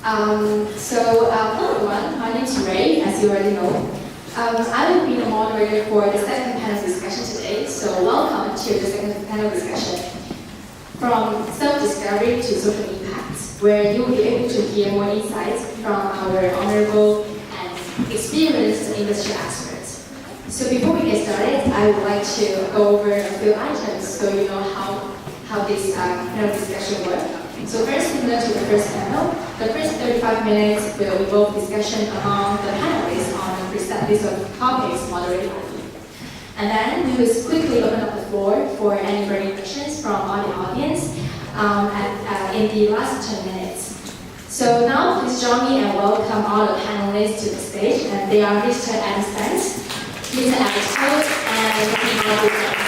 Hello everyone, my name is Ray, as you already know. I will be the moderator for the second panel discussion today, so welcome to the second panel discussion. From self-discovery to social impact, where you will be able to hear more insights from our honorable and experienced industry experts. So before we get started, I would like to go over a few items so you know how this panel discussion works. So first, similar to the first panel, the first 35 minutes will involve discussion among the panelists on a preset list of topics moderated by me. And then we will quickly open up the floor for any burning questions from the audience in the last 10 minutes. So now please join me and welcome all the panelists to the stage. And they are Mr. Adam Spence, Mr. Alex Holt, and Mr. Margaret.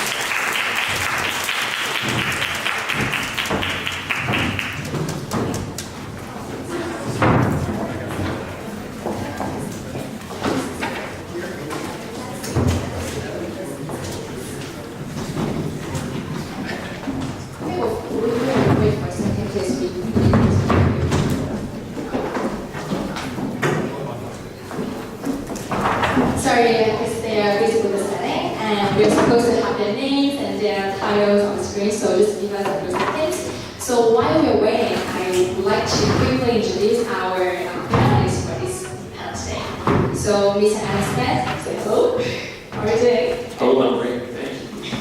Sorry, because they are busy with the setting, and we're supposed to have their names and their titles on the screen, so just give us a few seconds. So while we're waiting, I would like to quickly introduce our panelists for this panel today. So, Mr. Adam Spence, say hello. How are you doing? Hello, I'm great, thank you.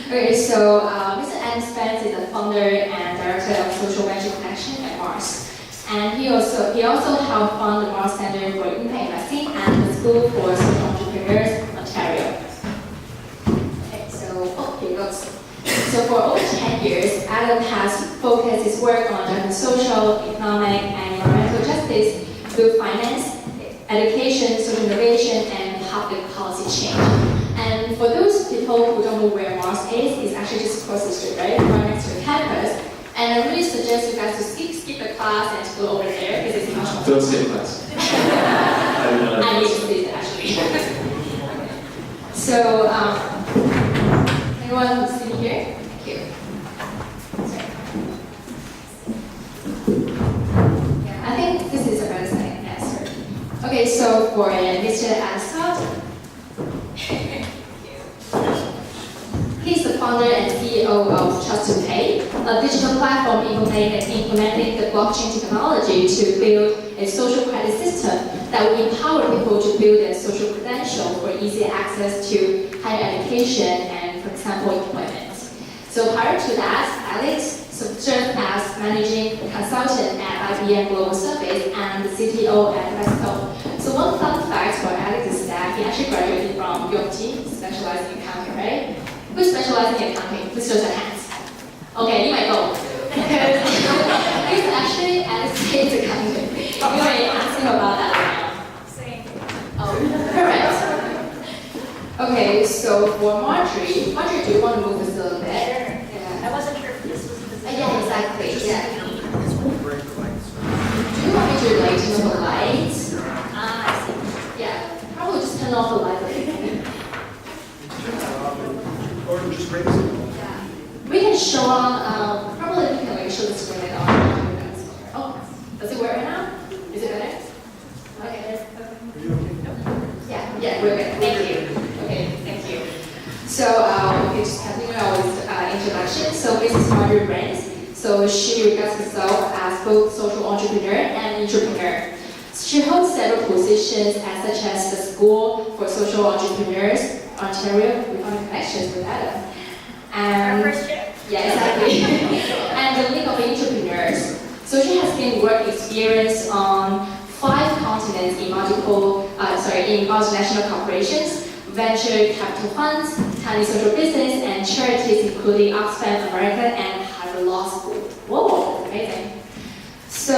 Okay, so Mr. Adam Spence is the founder and director of Social Venture Connection at Mars. And he also helped fund the Mars Center for Impact Investing and the School for Social Entrepreneurs, Ontario. Okay, here it goes. So for over 10 years, Adam has focused his work on driving social, economic, and environmental justice through finance, education, social innovation, and public policy change. And for those people who don't know where Mars is, it's actually just across the street, right? Right next to the campus. And I really suggest you guys to skip the class and to go over there because it's much more. Don't skip class. I need to see it actually. So, anyone sitting here? Thank you. Sorry. Yeah, I think this is a better setting. Yes, sir. Okay, so for Mr. Ascot. He's the founder and CEO of Trust2Pay, a digital platform implementing the blockchain technology to build a social credit system that will empower people to build their social credential for easy access to higher education and, for example, employment. So prior to that, Alex served as managing consultant at IBM Global Service and the CTO at Mexico. So one fun fact for Alex is that he actually graduated from UMT, specializing in accounting, right? Who specializes in accounting? Please show your hands. Okay, you might go. Because he's actually at a state accountant. You may ask him about that now. Same. Oh, correct. Okay, so for Marjorie, do you want to move this a little bit? Yeah. I wasn't sure if this was the Yeah, exactly. Yeah. Do you want me to turn off the lights? I see. Yeah, probably just turn off the lights. Or just bring some. Yeah. We can show on, probably we can show the screen later on. Oh, does it work right now? Is it better? Okay. Are you okay? Yeah, we're good. Thank you. Okay, thank you. So we can just continue our introduction. So this is Marjorie Brands. So she regards herself as both social entrepreneur and entrepreneur. She holds several positions such as the School for Social Entrepreneurs, Ontario. We found connections with Adam. Our first year? Yeah, exactly. And the League of Entrepreneurs. So she has gained work experience on 5 continents in multinational corporations, venture capital funds, tiny social business, and charities including Oxfam America and Harvard Law School. Whoa, that's amazing. So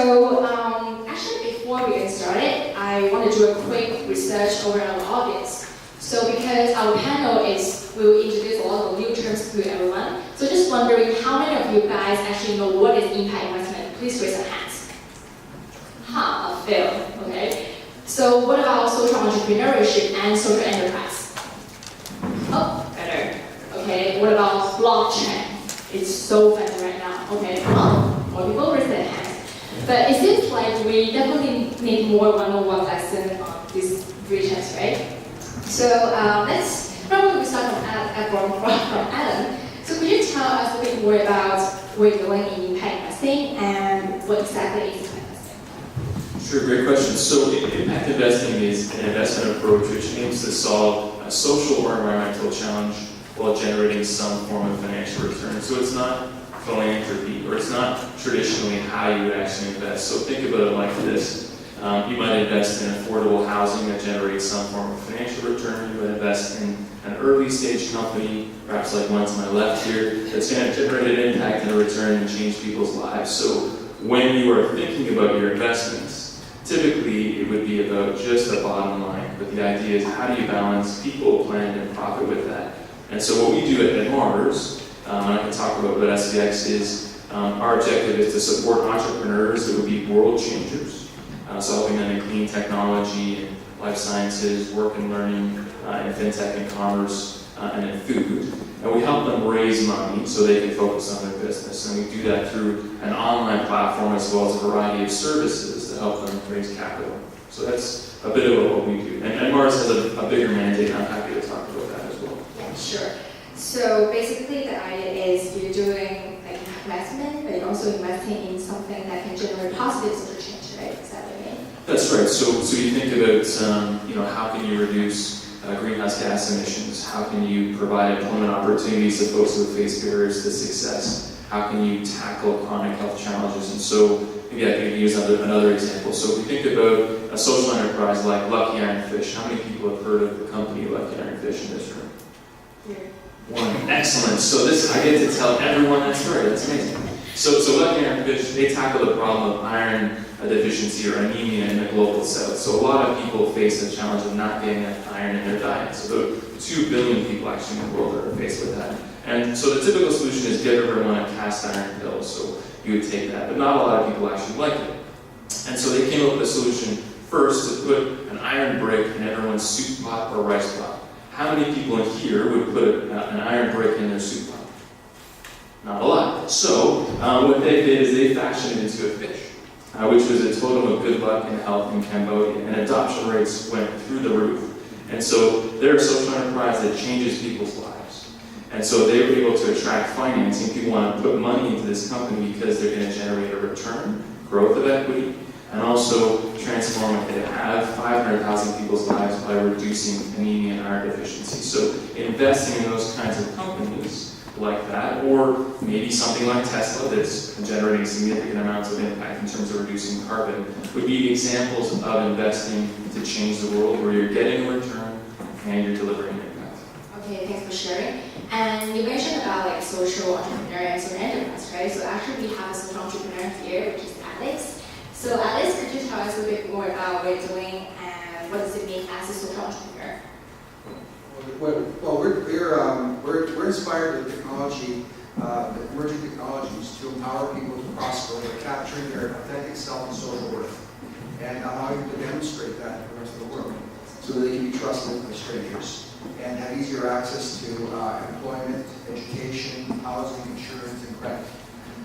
actually before we get started, I want to do a quick research over our audience. So because our panel we will introduce a lot of new terms to everyone. So just wondering how many of you guys actually know what is impact investment? Please raise your hands. A few, okay. So what about social entrepreneurship and social enterprise? Oh, better. Okay, what about blockchain? It's so fancy right now. Okay, well, more people raise their hands. But it seems like we definitely need more one-on-one lesson on these regions, right? So let's probably start from Adam. So could you tell us a bit more about what you're doing in impact investing and what exactly is impact investing? Sure, great question. So impact investing is an investment approach which aims to solve a social or environmental challenge while generating some form of financial return. So it's not philanthropy, or it's not traditionally how you would actually invest. So think about it like this. You might invest in affordable housing that generates some form of financial return. You might invest in an early stage company, perhaps like one to my left here, that's going to generate an impact and a return and change people's lives. So when you are thinking about your investments, typically it would be about just the bottom line. But the idea is, how do you balance people, planet, and profit with that? And so what we do at Mars, and I can talk about what SVX is, our objective is to support entrepreneurs that would be world changers. So helping them in clean technology and life sciences, work and learning, in fintech and commerce, and in food. And we help them raise money so they can focus on their business. And we do that through an online platform as well as a variety of services to help them raise capital. So that's a bit of what we do. And Mars has a bigger mandate, and I'm happy to talk about that as well. Yeah, sure. So basically the idea is you're doing like investment, but you're also investing in something that can generate positive social change, right? Is that what you mean? That's right. So you think about, how can you reduce greenhouse gas emissions? How can you provide employment opportunities to folks who face barriers to success? How can you tackle chronic health challenges? And so maybe I can use another example. So if we think about a social enterprise like Lucky Iron Fish, how many people have heard of the company Lucky Iron Fish in this room? Yeah. One. Excellent. So I get to tell everyone that's right. That's amazing. So Lucky Iron Fish, they tackle the problem of iron deficiency or anemia in the global south. So a lot of people face the challenge of not getting enough iron in their diet. So about 2 billion people actually in the world are faced with that. And so the typical solution is give everyone a cast iron pill. So you would take that, but not a lot of people actually like it. And so they came up with a solution first to put an iron brick in everyone's soup pot or rice pot. How many people in here would put an iron brick in their soup pot? Not a lot. So what they did is they fashioned it into a fish, which was a totem of good luck and health in Cambodia, and adoption rates went through the roof. And so they're a social enterprise that changes people's lives. And so they were able to attract financing. People want to put money into this company because they're going to generate a return, growth of equity, and also transform what they have, 500,000 people's lives by reducing anemia and iron deficiency. So investing in those kinds of companies like that, or maybe something like Tesla that's generating significant amounts of impact in terms of reducing carbon, would be examples of investing to change the world where you're getting a return and you're delivering impact. Okay, thanks for sharing. And you mentioned about like social entrepreneur and social enterprise, right? So actually we have a social entrepreneur here, which is Alex. So Alex, could you tell us a bit more about what you're doing and what does it mean as a social entrepreneur? Well, we're inspired with technology, emerging technologies to empower people to prosper by capturing their authentic self and social worth, and allowing them to demonstrate that to the rest of the world, so that they can be trusted by strangers and have easier access to employment, education, housing, insurance, and credit.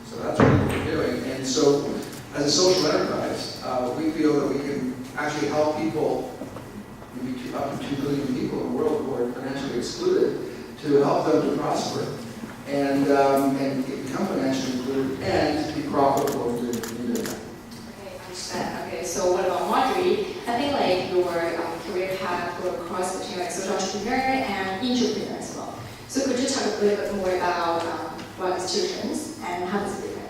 So that's what we're doing. And so, as a social enterprise, we feel that we can actually help people, maybe up to 2 billion people in the world who are financially excluded, to help them to prosper and become financially included and be profitable in doing that. Okay, understand. Okay, so what about Marjorie? I think like your career path will cross between like social entrepreneur and entrepreneur as well. So could you talk a little bit more about what institutions and how this is different?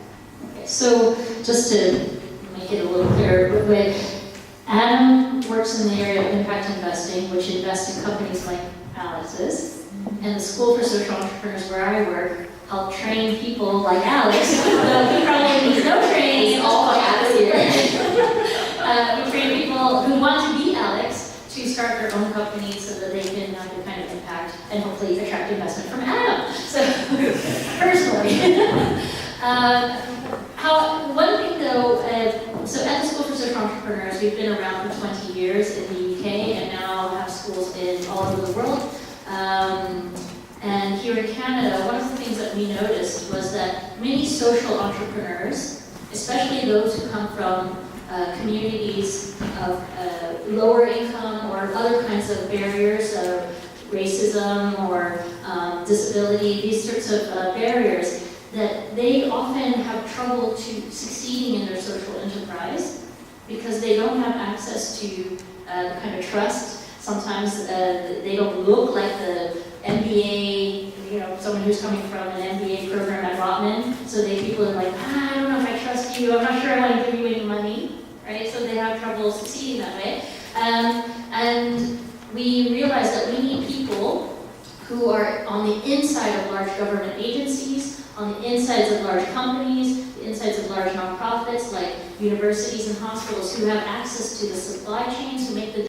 Okay, so just to make it a little clearer, Adam works in the area of impact investing, which invests in companies like Alex's, and the School for Social Entrepreneurs where I work help train people like Alex, though he probably needs no training. It's all for Alex here. We train people who want to be Alex to start their own companies so that they can have the kind of impact and hopefully attract investment from Adam. So, personally. One thing though, so at the School for Social Entrepreneurs, we've been around for 20 years in the UK and now have schools in all over the world. And here in Canada, one of the things that we noticed was that many social entrepreneurs especially those who come from communities of lower income or other kinds of barriers, racism or disability, these sorts of barriers, that they often have trouble to succeeding in their social enterprise because they don't have access to kind of trust. Sometimes they don't look like the MBA, someone who's coming from an MBA program at Rotman. So people are like, I don't know if I trust you. I'm not sure I want to give you any money, right? So they have trouble succeeding that way. And we realize that we need people who are on the inside of large government agencies, on the insides of large companies, the insides of large nonprofits like universities and hospitals who have access to the supply chains, who make the